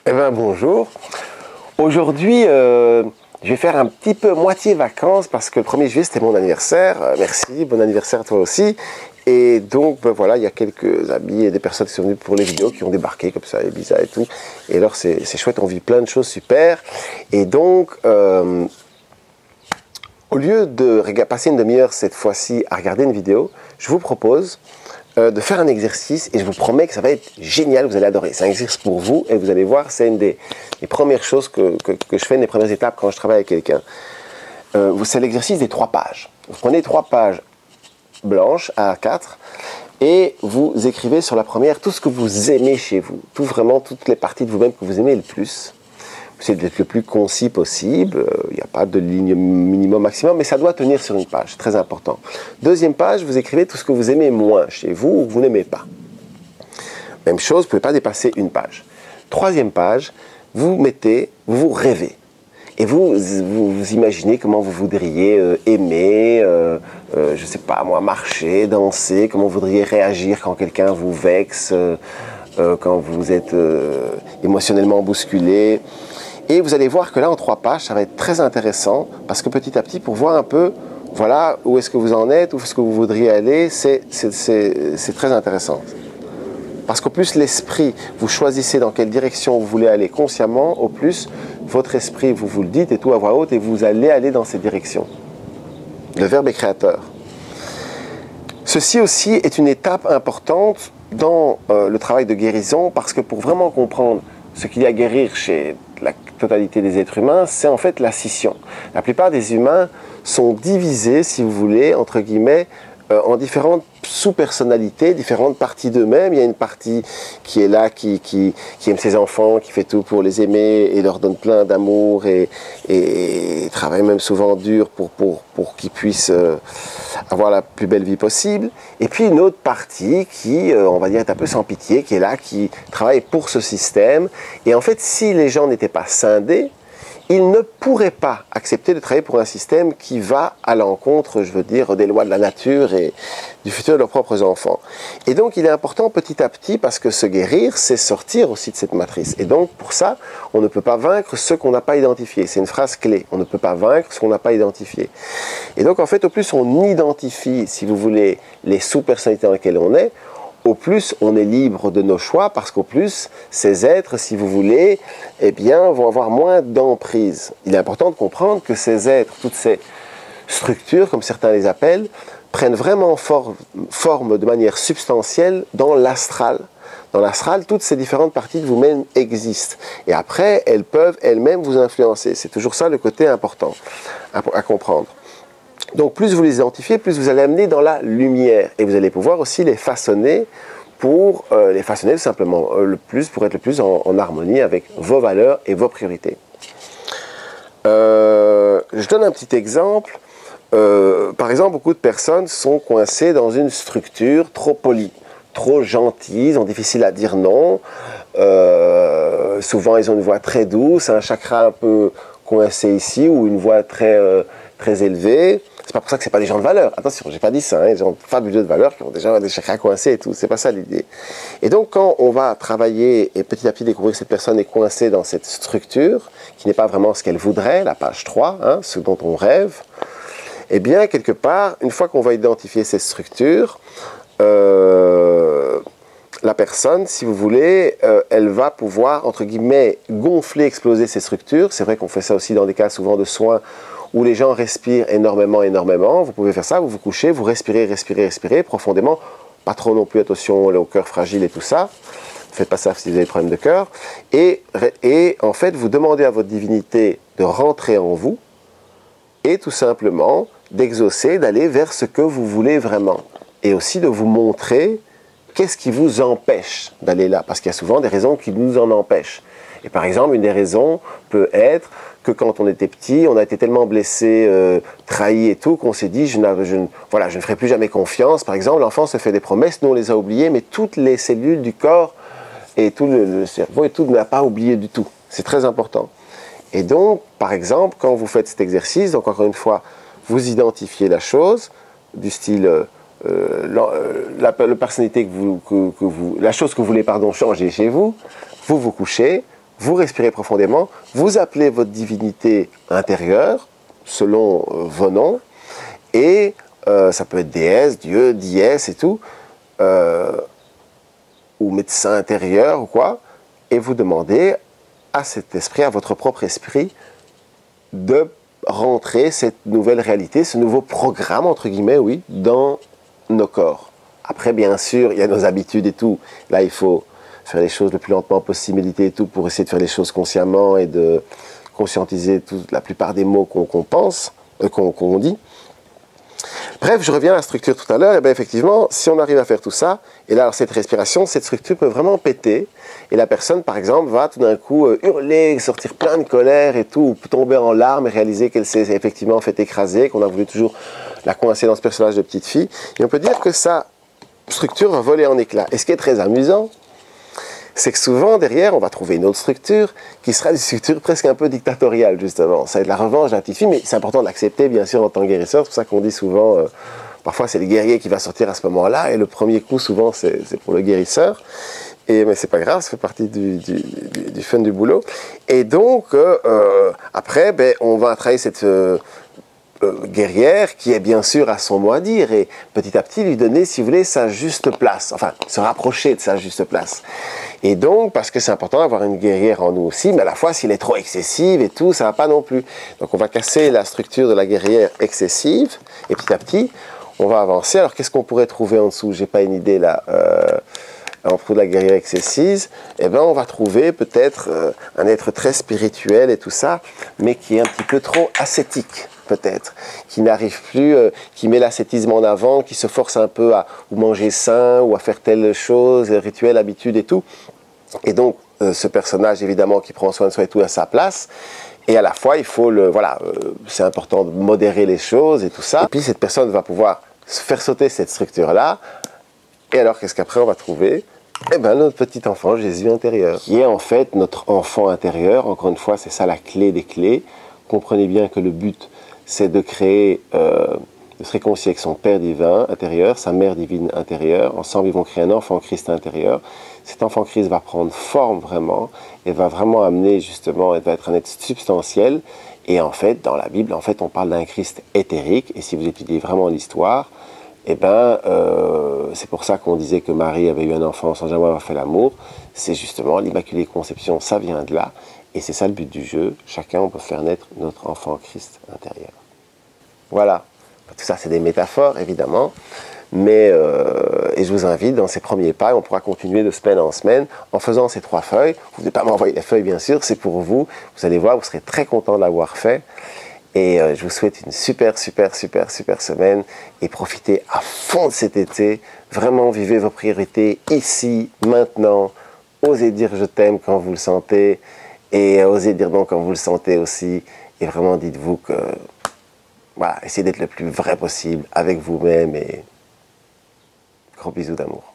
Eh bien bonjour. Aujourd'hui, je vais faire un petit peu moitié vacances parce que le 1er juillet c'était mon anniversaire. Merci, bon anniversaire à toi aussi. Et donc ben voilà, il y a quelques amis et des personnes qui sont venues pour les vidéos qui ont débarqué comme ça, Ibiza et tout. Et alors c'est chouette, on vit plein de choses super. Et donc, au lieu de passer une demi-heure cette fois-ci à regarder une vidéo, je vous propose de faire un exercice et je vous promets que ça va être génial, vous allez adorer. C'est un exercice pour vous et vous allez voir, c'est une des premières choses que je fais, une des premières étapes quand je travaille avec quelqu'un. C'est l'exercice des 3 pages. Vous prenez 3 pages blanches à A4 et vous écrivez sur la première tout ce que vous aimez chez vous, vraiment toutes les parties de vous-même que vous aimez le plus. C'est d'être le plus concis possible, il n'y a pas de ligne minimum, maximum, mais ça doit tenir sur une page, c'est très important. Deuxième page, vous écrivez tout ce que vous aimez moins chez vous ou que vous n'aimez pas. Même chose, vous ne pouvez pas dépasser une page. Troisième page, vous rêvez. Et vous imaginez comment vous voudriez aimer, je ne sais pas moi, marcher, danser, comment vous voudriez réagir quand quelqu'un vous vexe, quand vous êtes émotionnellement bousculé. Et vous allez voir que là, en 3 pages, ça va être très intéressant parce que petit à petit, pour voir un peu, voilà, où est-ce que vous en êtes, où est-ce que vous voudriez aller, c'est très intéressant. Parce qu'au plus l'esprit, vous choisissez dans quelle direction vous voulez aller consciemment, au plus votre esprit, vous le dites et tout à voix haute et vous allez aller dans cette direction. Le verbe est créateur. Ceci aussi est une étape importante dans le travail de guérison parce que pour vraiment comprendre ce qu'il y a à guérir chez la totalité des êtres humains, c'est en fait la scission. La plupart des humains sont divisés, si vous voulez, entre guillemets, en différentes sous-personnalités, différentes parties d'eux-mêmes. Il y a une partie qui est là, qui aime ses enfants, qui fait tout pour les aimer et leur donne plein d'amour et travaille même souvent dur pour qu'ils puissent avoir la plus belle vie possible. Et puis une autre partie qui, on va dire, est un peu sans pitié, qui est là, qui travaille pour ce système. Et en fait, si les gens n'étaient pas scindés, ils ne pourraient pas accepter de travailler pour un système qui va à l'encontre, je veux dire, des lois de la nature et du futur de leurs propres enfants. Et donc, il est important petit à petit, parce que se guérir, c'est sortir aussi de cette matrice. Et donc, pour ça, on ne peut pas vaincre ce qu'on n'a pas identifié. C'est une phrase clé. On ne peut pas vaincre ce qu'on n'a pas identifié. Et donc, en fait, au plus on identifie, si vous voulez, les sous-personnalités dans lesquelles on est, au plus on est libre de nos choix parce qu'au plus ces êtres, si vous voulez, eh bien, vont avoir moins d'emprise. Il est important de comprendre que ces êtres, toutes ces structures, comme certains les appellent, prennent vraiment forme de manière substantielle dans l'astral. Dans l'astral, toutes ces différentes parties de vous-même existent. Et après, elles peuvent elles-mêmes vous influencer. C'est toujours ça le côté important à comprendre. Donc plus vous les identifiez, plus vous allez amener dans la lumière. Et vous allez pouvoir aussi les façonner tout simplement pour être le plus en harmonie avec vos valeurs et vos priorités. Je donne un petit exemple. Par exemple, beaucoup de personnes sont coincées dans une structure trop polie, trop gentille, ils ont difficile à dire non. Souvent, ils ont une voix très douce, un chakra un peu coincé ici ou une voix très élevée. C'est pas pour ça que c'est pas des gens de valeur. Attention, j'ai pas dit ça, hein, des gens fabuleux de valeur qui ont déjà des chakras coincés et tout. C'est pas ça l'idée. Et donc, quand on va travailler et petit à petit découvrir que cette personne est coincée dans cette structure, qui n'est pas vraiment ce qu'elle voudrait, la page 3, hein, ce dont on rêve, eh bien, quelque part, une fois qu'on va identifier ces structures, la personne, si vous voulez, elle va pouvoir, entre guillemets, gonfler, exploser ces structures. C'est vrai qu'on fait ça aussi dans des cas souvent de soins où les gens respirent énormément. Vous pouvez faire ça, vous vous couchez, vous respirez profondément. Pas trop non plus, attention au cœur fragile et tout ça. Faites pas ça si vous avez des problèmes de cœur. Et en fait, vous demandez à votre divinité de rentrer en vous et tout simplement d'exaucer, d'aller vers ce que vous voulez vraiment. Et aussi de vous montrer qu'est-ce qui vous empêche d'aller là. Parce qu'il y a souvent des raisons qui nous en empêchent. Et par exemple, une des raisons peut être que quand on était petit, on a été tellement blessé, trahi et tout, qu'on s'est dit, je ne ferai plus jamais confiance. Par exemple, l'enfant se fait des promesses, nous on les a oubliées, mais toutes les cellules du corps et tout le cerveau et tout ne l'a pas oublié du tout. C'est très important. Et donc, par exemple, quand vous faites cet exercice, donc encore une fois, vous identifiez la chose, du style la personnalité la chose que vous voulez changer chez vous, vous vous couchez, vous respirez profondément, vous appelez votre divinité intérieure, selon vos noms, et ça peut être déesse, dieu, dièse et tout, ou médecin intérieur ou quoi, et vous demandez à cet esprit, à votre propre esprit, de rentrer cette nouvelle réalité, ce nouveau programme, entre guillemets, oui, dans nos corps. Après, bien sûr, il y a nos habitudes et tout. Là, il faut faire les choses le plus lentement possible, méditer et tout, pour essayer de faire les choses consciemment et de conscientiser la plupart des mots qu'on pense, qu'on dit. Bref, je reviens à la structure tout à l'heure, et bien effectivement, si on arrive à faire tout ça, et là, alors, cette respiration, cette structure peut vraiment péter, et la personne, par exemple, va tout d'un coup hurler, sortir plein de colère et tout, ou tomber en larmes et réaliser qu'elle s'est effectivement fait écraser, qu'on a voulu toujours la coincer dans ce personnage de petite fille, et on peut dire que sa structure va voler en éclats. Et ce qui est très amusant, c'est que souvent, derrière, on va trouver une autre structure qui sera une structure presque un peu dictatoriale, justement. Ça va être la revanche de la petite fille, mais c'est important de l'accepter, bien sûr, en tant que guérisseur. C'est pour ça qu'on dit souvent, parfois c'est le guerrier qui va sortir à ce moment-là, et le premier coup, souvent, c'est pour le guérisseur. Mais c'est pas grave, ça fait partie du fun du boulot. Et donc, après, ben, on va travailler cette guerrière qui est bien sûr à son mot à dire et petit à petit lui donner, si vous voulez, sa juste place, enfin se rapprocher de sa juste place. Et donc, parce que c'est important d'avoir une guerrière en nous aussi, mais à la fois s'il est trop excessive et tout, ça va pas non plus. Donc on va casser la structure de la guerrière excessive et petit à petit, on va avancer. Alors qu'est-ce qu'on pourrait trouver en dessous? J'ai pas une idée là. En dessous de la guerrière excessive, eh ben on va trouver peut-être un être très spirituel et tout ça, mais qui est un petit peu trop ascétique. Peut-être, qui n'arrive plus, qui met l'ascétisme en avant, qui se force un peu à ou manger sain, ou à faire telle chose, rituel, habitude et tout. Et donc, ce personnage, évidemment, qui prend soin de soi et tout à sa place, et à la fois, il faut c'est important de modérer les choses et tout ça. Et puis, cette personne va pouvoir faire sauter cette structure-là, et alors, qu'est-ce qu'après on va trouver? Eh bien, notre petit enfant, Jésus intérieur, qui est en fait notre enfant intérieur. Encore une fois, c'est ça la clé des clés. Comprenez bien que le but, c'est de créer, de se réconcilier avec son Père divin intérieur, sa Mère divine intérieure. Ensemble, ils vont créer un enfant Christ intérieur. Cet enfant Christ va prendre forme vraiment et va vraiment amener justement, elle va être un être substantiel. Et en fait, dans la Bible, en fait, on parle d'un Christ éthérique. Et si vous étudiez vraiment l'histoire, eh ben, c'est pour ça qu'on disait que Marie avait eu un enfant sans jamais avoir fait l'amour. C'est justement l'Immaculée Conception, ça vient de là. Et c'est ça le but du jeu. Chacun, on peut faire naître notre enfant Christ intérieur. Voilà. Tout ça, c'est des métaphores, évidemment. Mais, et je vous invite dans ces premiers pas, et on pourra continuer de semaine en semaine en faisant ces 3 feuilles. Vous ne devez pas m'envoyer les feuilles, bien sûr, c'est pour vous. Vous allez voir, vous serez très content de l'avoir fait. Et je vous souhaite une super semaine. Et profitez à fond de cet été. Vraiment, vivez vos priorités ici, maintenant. Osez dire je t'aime quand vous le sentez. Et osez dire non quand vous le sentez aussi. Et vraiment, dites-vous que, voilà, essayez d'être le plus vrai possible avec vous-même. Et gros bisous d'amour.